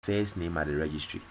first name at the registry.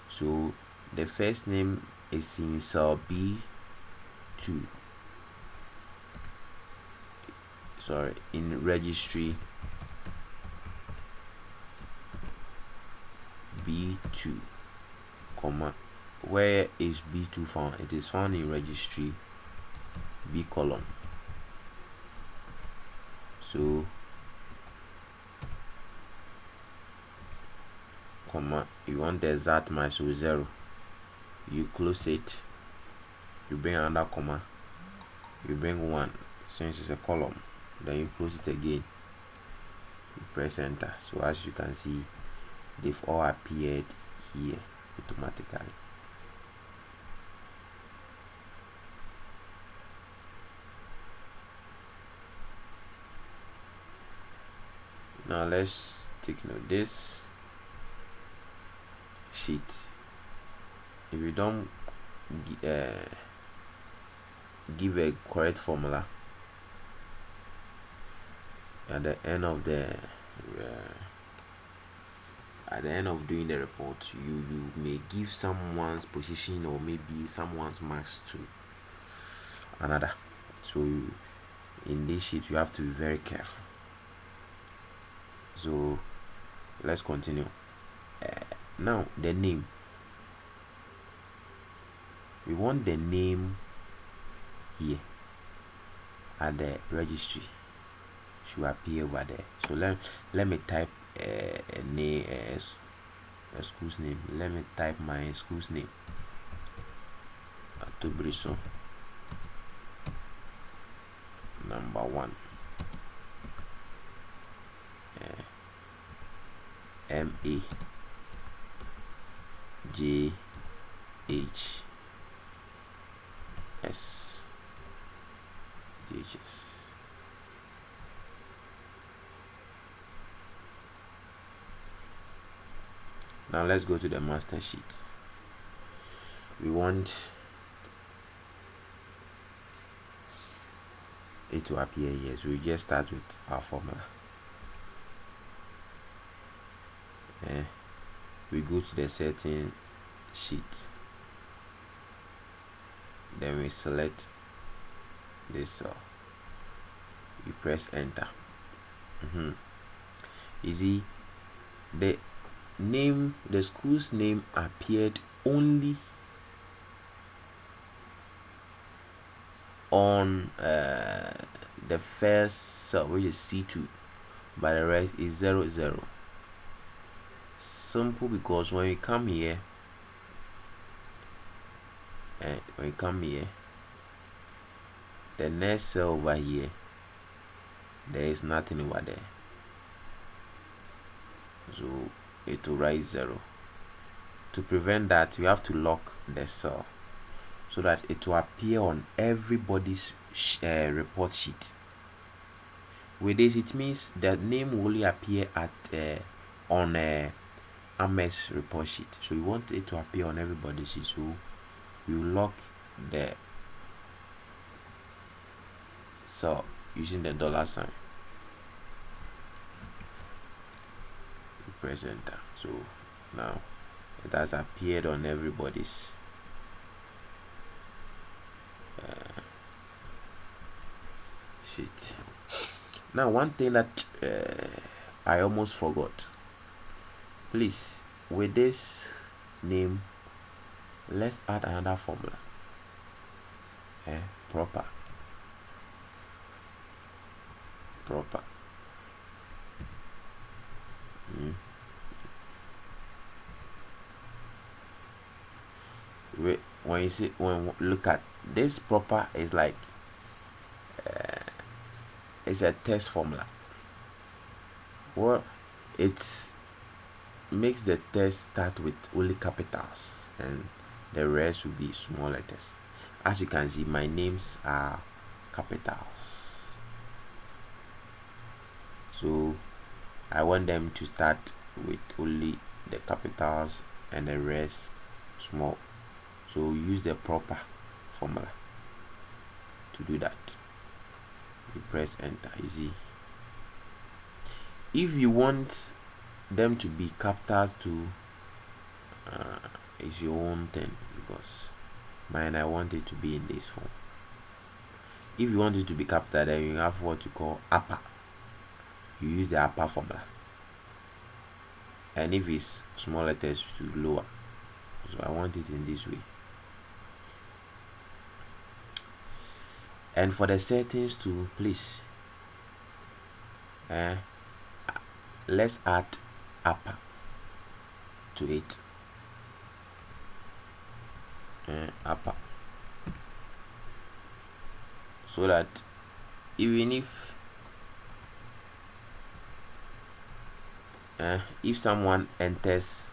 So the first name is in cell B2. Sorry, in registry B2, comma, where is B2 found? It is found in registry B column. So comma, you want the exact match, so 0, you close it, you bring another comma, you bring 1 since it's a column, then you close it again, you press enter. So as you can see, they've all appeared here automatically. Now let's take note this sheet. If you don't give a correct formula at the end of doing the report, you may give someone's position or maybe someone's marks to another. So in this sheet you have to be very careful. So let's continue. Now the name, we want the name here at the registry should appear over there. So let me type a name, a school's name. Let me type my school's name, Atobriso number 1, MA JHS JHS. Now let's go to the master sheet. We want it to appear here, so we just start with our formula. We go to the setting sheet, then we select this cell, you press enter. You see the name, the school's name appeared only on the first cell, which is C2, but the rest is 0, 0. Simple, because when we come here, the next cell over here, there is nothing over there, so it will write 0. To prevent that, you have to lock the cell so that it will appear on everybody's report sheet. With this, it means the name will only appear at on Ahmed's report sheet. So we want it to appear on everybody's sheet, so we will lock the cell using the $sign. We press enter. So now it has appeared on everybody's sheet. Now one thing that I almost forgot, please, with this name, let's add another formula. Proper. When you see, look at this, proper is like it's a test formula. Well, it makes the test start with only capitals and the rest will be small letters. As you can see, my names are capitals, so I want them to start with only the capitals and the rest small. So use the proper formula to do that. You press enter. You see, if you want them to be capitals too, It's your own thing, because mine, I want it to be in this form. If you want it to be capital, then you have what you call upper. You use the upper formula. And if it's small letters, to lower. So I want it in this way. And for the settings too, please, let's add upper to it. Upper, so that even if someone enters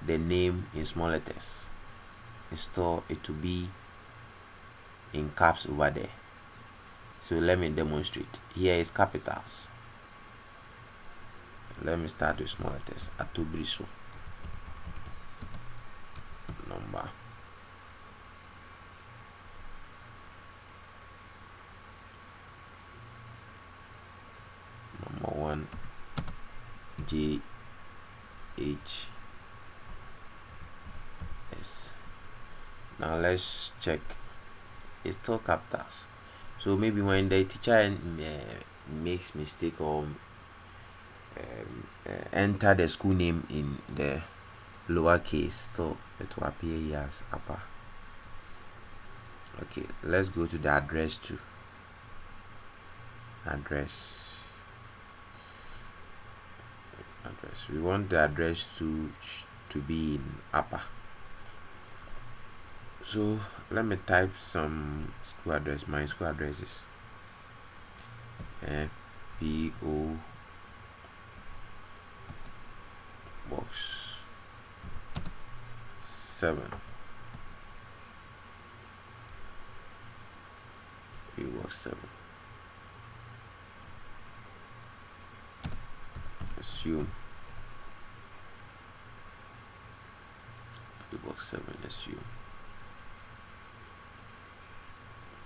the name in small letters, still it will be in caps over there. So let me demonstrate. Here is capitals. Let me start with small letters. Atobriso. Number. Number 1. JHS. Now let's check. It's still capitals. So maybe when the teacher makes mistake or enter the school name in the lowercase, so it will appear here as upper. Okay, let's go to the address too. Address. We want the address to be in upper. So let me type some school address. My school address is PO Box 7. PO Box 7. Assume PO Box 7. Assume.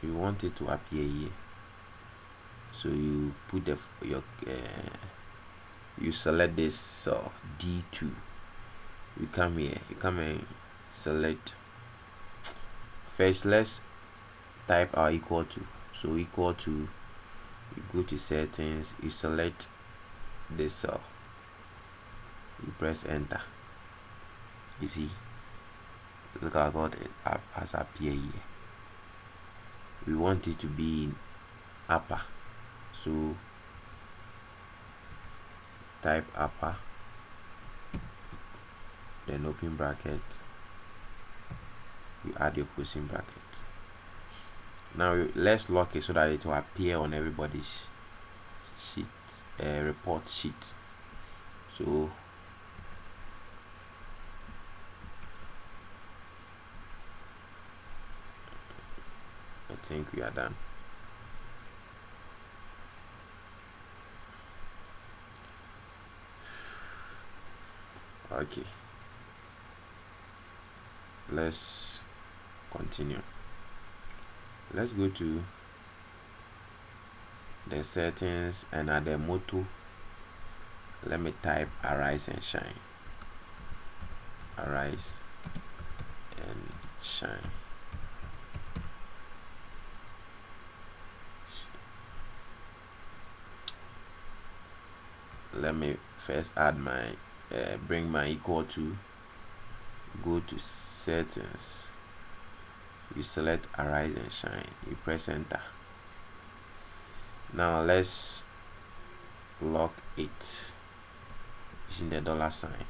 You want it to appear here, so you put you select this D2. You come here, you come and select. First, let's type our equal to. So equal to, you go to settings, you select this cell, you press enter. You see, look at what it has appeared here. We want it to be in upper, so type upper, then open bracket, you add your closing bracket. Now let's lock it so that it will appear on everybody's sheet, report sheet. So I think we are done. Okay, let's continue. Let's go to the settings and at the motto, let me type arise and shine. Arise and shine. Let me first add my bring my equal to, go to settings, you select arise and shine, you press enter. Now let's lock it using the $sign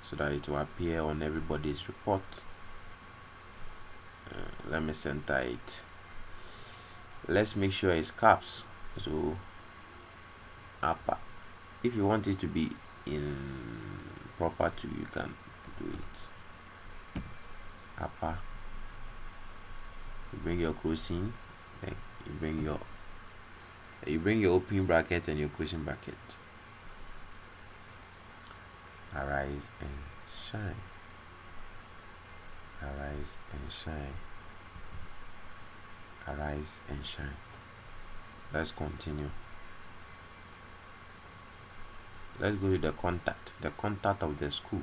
so that it will appear on everybody's report. Let me center it. Let's make sure it's caps, so upper. If you want it to be in proper to, you can do it upper. You bring your closing, then you bring your opening bracket and your closing bracket. Arise and shine. Arise and shine. Arise and shine. Let's continue. let's go to the contact of the school.